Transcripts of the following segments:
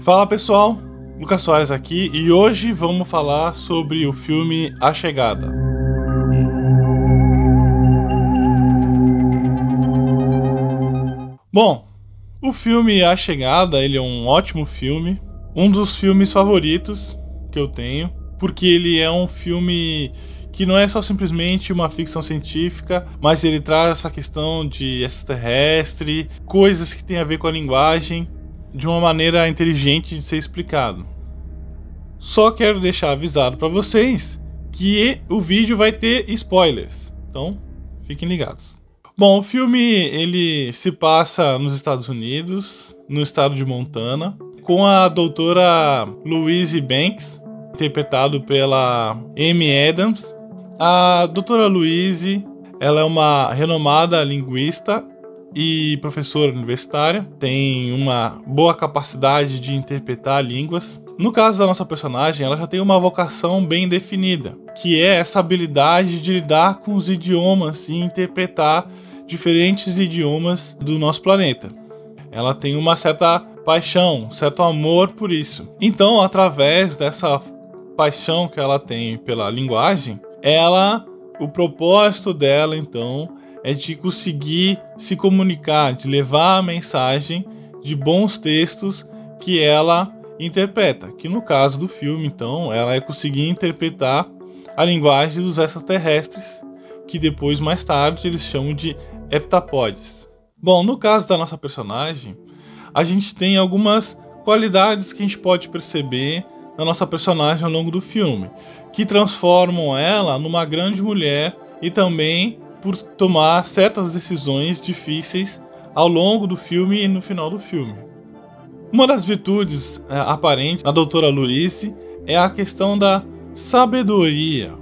Fala pessoal, Lucas Soares aqui e hoje vamos falar sobre o filme A Chegada. Bom, o filme A Chegada, ele é um ótimo filme, um dos filmes favoritos que eu tenho, porque ele é um filme que não é só simplesmente uma ficção científica, mas ele traz essa questão de extraterrestre, coisas que tem a ver com a linguagem, de uma maneira inteligente de ser explicado. Só quero deixar avisado para vocês que o vídeo vai ter spoilers, então fiquem ligados. Bom, o filme ele se passa nos Estados Unidos, no estado de Montana, com a doutora Louise Banks, interpretado pela Amy Adams. A doutora Louise, ela é uma renomada linguista e professora universitária, tem uma boa capacidade de interpretar línguas. No caso da nossa personagem, ela já tem uma vocação bem definida, que é essa habilidade de lidar com os idiomas e interpretar diferentes idiomas do nosso planeta. Ela tem uma certa paixão, um certo amor por isso. Então, através dessa paixão que ela tem pela linguagem, o propósito dela, então, é de conseguir se comunicar, de levar a mensagem de bons textos que ela interpreta. Que no caso do filme, então, ela é conseguir interpretar a linguagem dos extraterrestres, que depois, mais tarde, eles chamam de heptapodes. Bom, no caso da nossa personagem, a gente tem algumas qualidades que a gente pode perceber na nossa personagem ao longo do filme, que transformam ela numa grande mulher e também por tomar certas decisões difíceis ao longo do filme e no final do filme. Uma das virtudes aparentes da doutora Louise é a questão da sabedoria.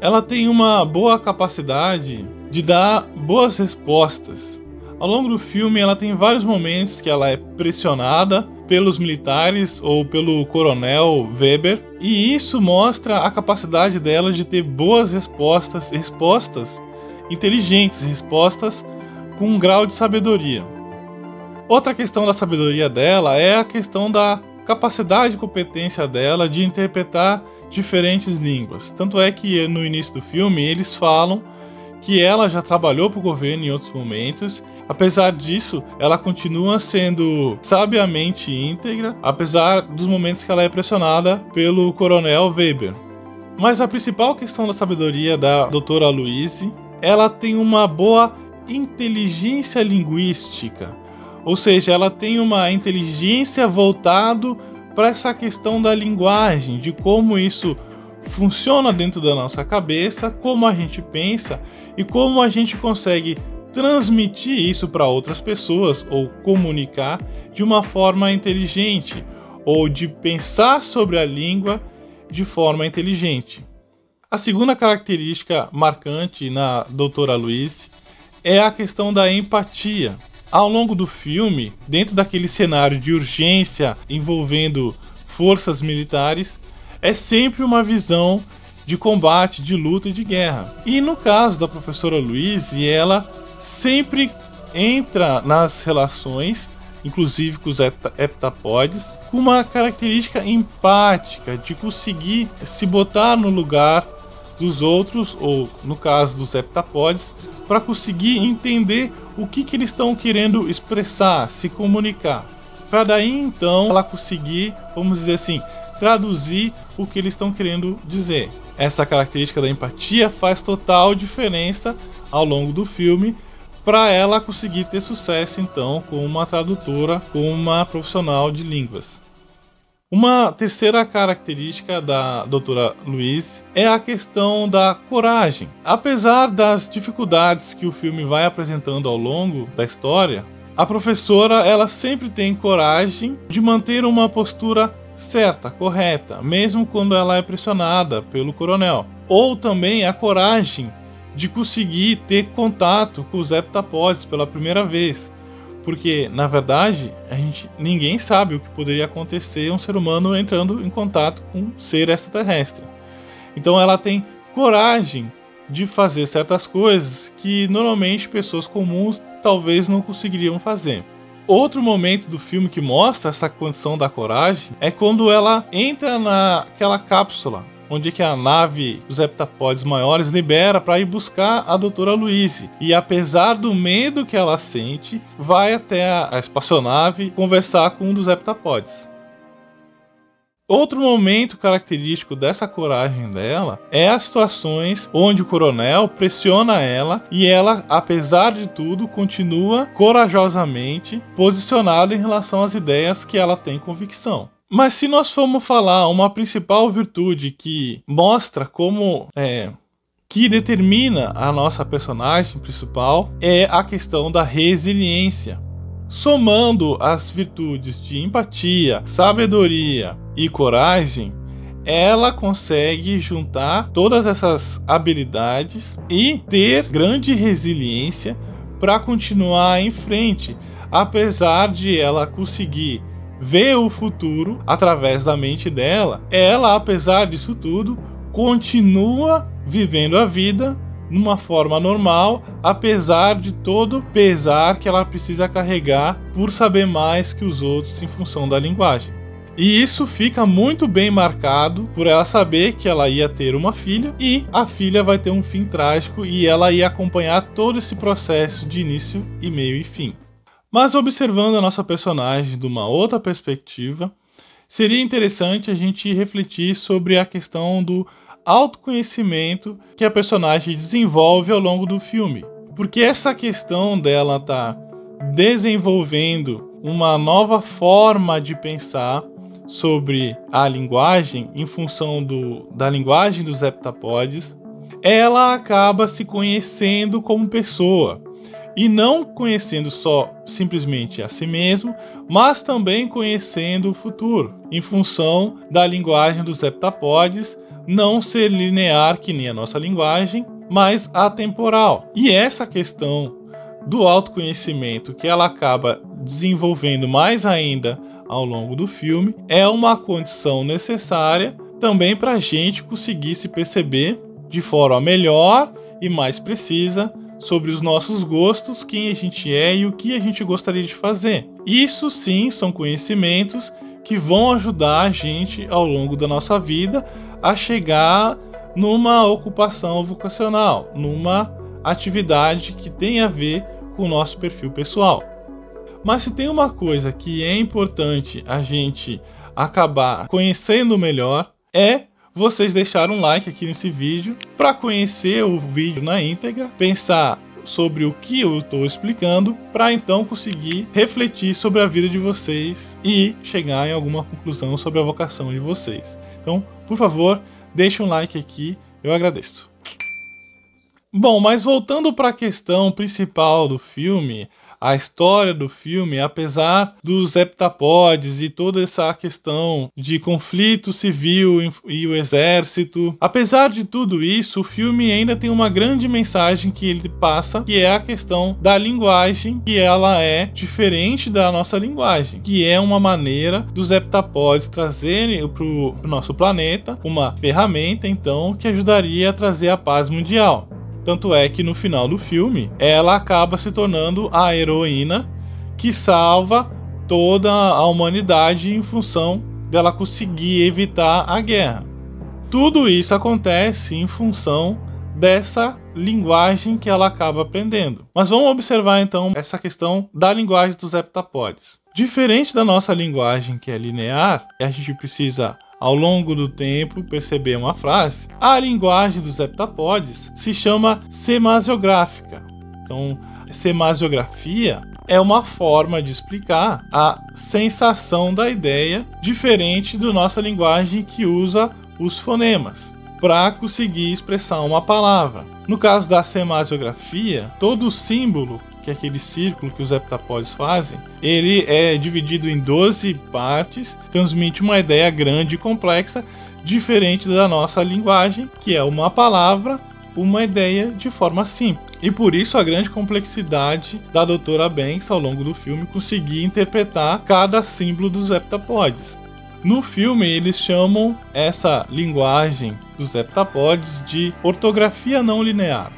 Ela tem uma boa capacidade de dar boas respostas. Ao longo do filme, ela tem vários momentos que ela é pressionada pelos militares ou pelo coronel Weber, e isso mostra a capacidade dela de ter boas respostas inteligentes, respostas com um grau de sabedoria. Outra questão da sabedoria dela é a questão da capacidade e competência dela de interpretar diferentes línguas. Tanto é que no início do filme eles falam que ela já trabalhou para o governo em outros momentos. Apesar disso, ela continua sendo sabiamente íntegra, apesar dos momentos que ela é pressionada pelo coronel Weber. Mas a principal questão da sabedoria da doutora Louise, ela tem uma boa inteligência linguística, ou seja, ela tem uma inteligência voltada para essa questão da linguagem, de como isso funciona dentro da nossa cabeça, como a gente pensa e como a gente consegue transmitir isso para outras pessoas ou comunicar de uma forma inteligente, ou de pensar sobre a língua de forma inteligente. A segunda característica marcante na doutora Louise é a questão da empatia. Ao longo do filme, dentro daquele cenário de urgência envolvendo forças militares, é sempre uma visão de combate, de luta e de guerra. E no caso da professora Louise, ela sempre entra nas relações, inclusive com os heptapodes, com uma característica empática, de conseguir se botar no lugar dos outros, ou no caso dos heptapodes, para conseguir entender o que eles estão querendo expressar, se comunicar. Para daí então ela conseguir, vamos dizer assim, traduzir o que eles estão querendo dizer. Essa característica da empatia faz total diferença ao longo do filme para ela conseguir ter sucesso então como uma tradutora, como uma profissional de línguas. Uma terceira característica da doutora Louise é a questão da coragem. Apesar das dificuldades que o filme vai apresentando ao longo da história, a professora ela sempre tem coragem de manter uma postura certa, correta, mesmo quando ela é pressionada pelo coronel. Ou também a coragem de conseguir ter contato com os heptapodes pela primeira vez. Porque, na verdade, ninguém sabe o que poderia acontecer um ser humano entrando em contato com um ser extraterrestre. Então ela tem coragem de fazer certas coisas que normalmente pessoas comuns talvez não conseguiriam fazer. Outro momento do filme que mostra essa condição da coragem é quando ela entra naquela cápsula onde que a nave dos heptapodes maiores libera para ir buscar a doutora Louise. E apesar do medo que ela sente, vai até a espaçonave conversar com um dos heptapodes. Outro momento característico dessa coragem dela é as situações onde o coronel pressiona ela e ela, apesar de tudo, continua corajosamente posicionada em relação às ideias que ela tem convicção. Mas se nós formos falar uma principal virtude que mostra como que determina a nossa personagem principal é a questão da resiliência. Somando as virtudes de empatia, sabedoria e coragem, ela consegue juntar todas essas habilidades e ter grande resiliência para continuar em frente, apesar de ela conseguir ver o futuro através da mente dela. Ela, apesar disso tudo, continua vivendo a vida numa forma normal, apesar de todo o pesar que ela precisa carregar por saber mais que os outros em função da linguagem. E isso fica muito bem marcado por ela saber que ela ia ter uma filha e a filha vai ter um fim trágico e ela ia acompanhar todo esse processo de início e meio e fim. Mas observando a nossa personagem de uma outra perspectiva, seria interessante a gente refletir sobre a questão do autoconhecimento que a personagem desenvolve ao longo do filme. Porque essa questão dela tá desenvolvendo uma nova forma de pensar sobre a linguagem em função da linguagem dos heptapodes, ela acaba se conhecendo como pessoa. E não conhecendo só simplesmente a si mesmo, mas também conhecendo o futuro, em função da linguagem dos heptapodes não ser linear que nem a nossa linguagem, mas atemporal. E essa questão do autoconhecimento que ela acaba desenvolvendo mais ainda ao longo do filme é uma condição necessária também para a gente conseguir se perceber de forma melhor e mais precisa sobre os nossos gostos, quem a gente é e o que a gente gostaria de fazer. Isso sim são conhecimentos que vão ajudar a gente ao longo da nossa vida a chegar numa ocupação vocacional, numa atividade que tem a ver com o nosso perfil pessoal. Mas se tem uma coisa que é importante a gente acabar conhecendo melhor, é vocês deixarem um like aqui nesse vídeo para conhecer o vídeo na íntegra, pensar sobre o que eu estou explicando, para então conseguir refletir sobre a vida de vocês e chegar em alguma conclusão sobre a vocação de vocês. Então, por favor, deixe um like aqui, eu agradeço. Bom, mas voltando para a questão principal do filme, a história do filme, apesar dos heptapodes e toda essa questão de conflito civil e o exército, apesar de tudo isso, o filme ainda tem uma grande mensagem que ele passa, que é a questão da linguagem, que ela é diferente da nossa linguagem, que é uma maneira dos heptapodes trazerem para o nosso planeta uma ferramenta, então, que ajudaria a trazer a paz mundial. Tanto é que no final do filme, ela acaba se tornando a heroína que salva toda a humanidade em função dela conseguir evitar a guerra. Tudo isso acontece em função dessa linguagem que ela acaba aprendendo. Mas vamos observar então essa questão da linguagem dos heptapodes. Diferente da nossa linguagem, que é linear, a gente precisa ao longo do tempo perceber uma frase, a linguagem dos heptapodes se chama semasiográfica. Então, semasiografia é uma forma de explicar a sensação da ideia, diferente da nossa linguagem que usa os fonemas para conseguir expressar uma palavra. No caso da semasiografia, todo símbolo, que é aquele círculo que os heptapodes fazem, ele é dividido em 12 partes, transmite uma ideia grande e complexa, diferente da nossa linguagem, que é uma palavra, uma ideia de forma simples. E por isso a grande complexidade da Doutora Banks ao longo do filme conseguir interpretar cada símbolo dos heptapodes. No filme eles chamam essa linguagem dos heptapodes de ortografia não linear.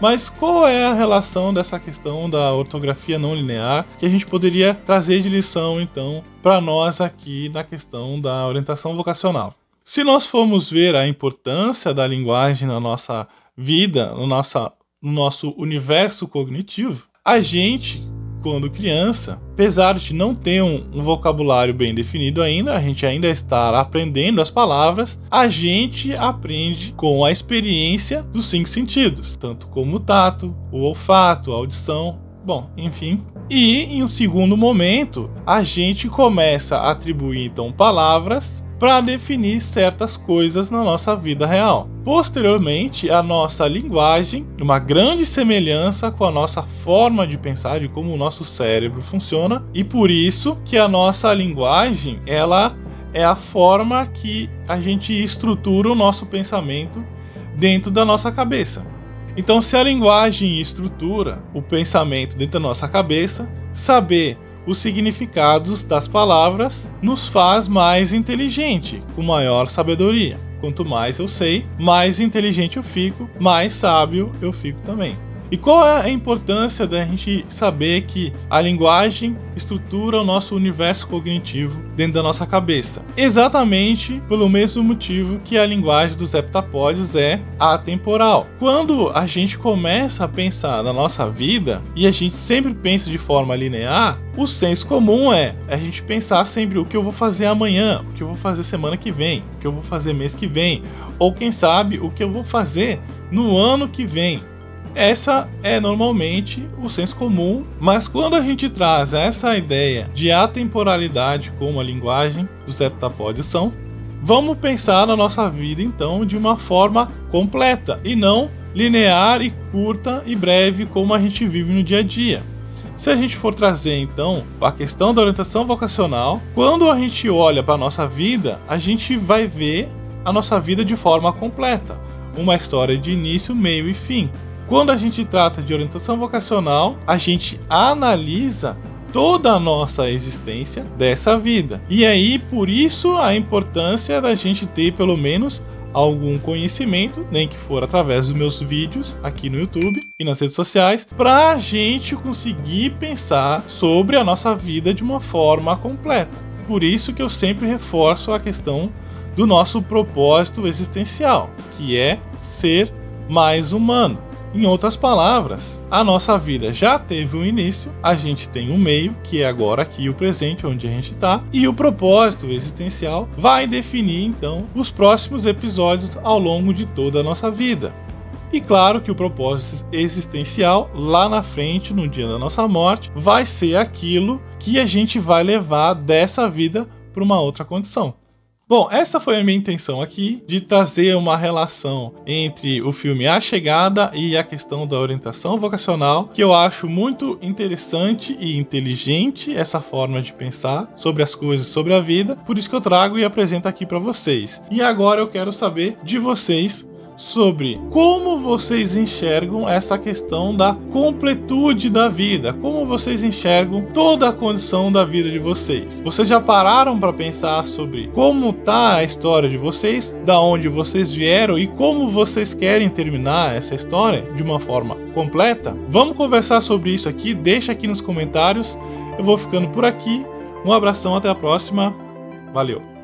Mas qual é a relação dessa questão da ortografia não linear que a gente poderia trazer de lição, então, para nós aqui na questão da orientação vocacional? Se nós formos ver a importância da linguagem na nossa vida, no nosso universo cognitivo, a gente, quando criança, apesar de não ter um vocabulário bem definido ainda, a gente ainda está aprendendo as palavras, a gente aprende com a experiência dos 5 sentidos, tanto como o tato, o olfato, a audição, bom, enfim. E em um segundo momento, a gente começa a atribuir então palavras para definir certas coisas na nossa vida real. Posteriormente, a nossa linguagem, uma grande semelhança com a nossa forma de pensar, de como o nosso cérebro funciona, e por isso que a nossa linguagem, ela é a forma que a gente estrutura o nosso pensamento dentro da nossa cabeça. Então, se a linguagem estrutura o pensamento dentro da nossa cabeça, saber os significados das palavras nos faz mais inteligente, com maior sabedoria. Quanto mais eu sei, mais inteligente eu fico, mais sábio eu fico também. E qual é a importância da gente saber que a linguagem estrutura o nosso universo cognitivo dentro da nossa cabeça? Exatamente pelo mesmo motivo que a linguagem dos heptapódios é atemporal. Quando a gente começa a pensar na nossa vida, e a gente sempre pensa de forma linear, o senso comum é a gente pensar sempre o que eu vou fazer amanhã, o que eu vou fazer semana que vem, o que eu vou fazer mês que vem, ou quem sabe o que eu vou fazer no ano que vem. Essa é normalmente o senso comum, mas quando a gente traz essa ideia de atemporalidade como a linguagem dos heptapódios são, vamos pensar na nossa vida então de uma forma completa e não linear e curta e breve como a gente vive no dia a dia. Se a gente for trazer então a questão da orientação vocacional, quando a gente olha para a nossa vida, a gente vai ver a nossa vida de forma completa, uma história de início, meio e fim. Quando a gente trata de orientação vocacional, a gente analisa toda a nossa existência dessa vida. E aí, por isso, a importância da gente ter pelo menos algum conhecimento, nem que for através dos meus vídeos aqui no YouTube e nas redes sociais, para a gente conseguir pensar sobre a nossa vida de uma forma completa. Por isso que eu sempre reforço a questão do nosso propósito existencial, que é ser mais humano. Em outras palavras, a nossa vida já teve um início, a gente tem um meio, que é agora aqui o presente, onde a gente está, e o propósito existencial vai definir, então, os próximos episódios ao longo de toda a nossa vida. E claro que o propósito existencial, lá na frente, no dia da nossa morte, vai ser aquilo que a gente vai levar dessa vida para uma outra condição. Bom, essa foi a minha intenção aqui, de trazer uma relação entre o filme A Chegada e a questão da orientação vocacional, que eu acho muito interessante e inteligente essa forma de pensar sobre as coisas, sobre a vida, por isso que eu trago e apresento aqui para vocês. E agora eu quero saber de vocês sobre como vocês enxergam essa questão da completude da vida, como vocês enxergam toda a condição da vida de vocês. Vocês já pararam para pensar sobre como tá a história de vocês, da onde vocês vieram e como vocês querem terminar essa história de uma forma completa? Vamos conversar sobre isso aqui, deixa aqui nos comentários. Eu vou ficando por aqui. Um abração, até a próxima. Valeu!